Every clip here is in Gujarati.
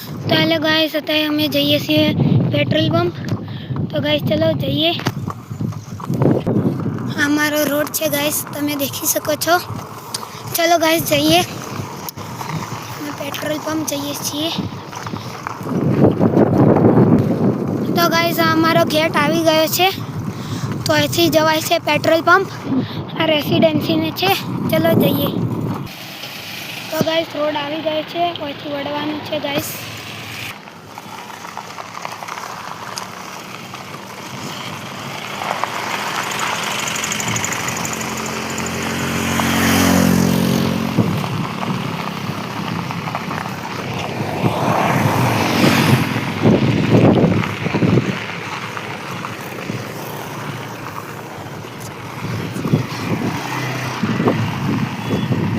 तो हेलो गाइस, અત્યારે અમે જઈએ છીએ પેટ્રોલ પંપ. તો ગાइस ચલો જઈએ. અમારો રોડ છે ગાइस, તમે દેખી શકો છો. ચલો ગાइस જઈએ. અમે પેટ્રોલ પંપ જઈએ છીએ. તો ગાइस અમારો ગેટ આવી ગયો છે. તો અહીંથી જવાય છે પેટ્રોલ પંપ. આ રેસિડેન્સીને છે. ચલો જઈએ. તો ગાइस રોડ આવી ગયો છે. અહીંથી વળવાનું છે ગાइस.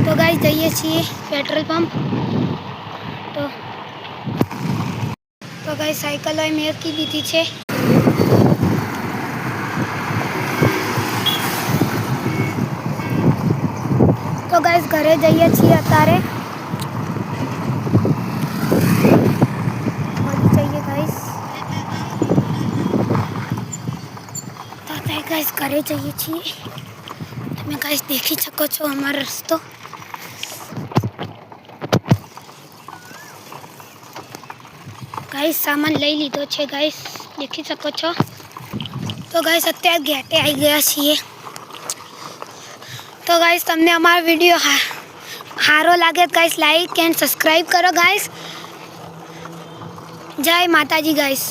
તો ગાइस જઈએ છીએ પેટ્રોલ પંપ. તો ગાइस સાયકલ અહીં મૂકી દીધી છે. તો ગાइस ઘરે જઈએ છીએ અત્યારે. જઈએ ગાइस. તો અત્યારે ગાइस ઘરે જઈએ છીએ. તમે ગાइस દેખી શકો છો અમારો રસ્તો. गाइस सामान લઈ લીધો છે गाइस, દેખી શકો છો. તો गाइस અત્યારે ગેટે આવી ગયા છીએ. તો गाइस તમને અમારો વિડીયો સારો લાગે ગાइस લાઈક એન્ડ સબસ્ક્રાઇબ કરો गाइस. જય માતાજી गाइस.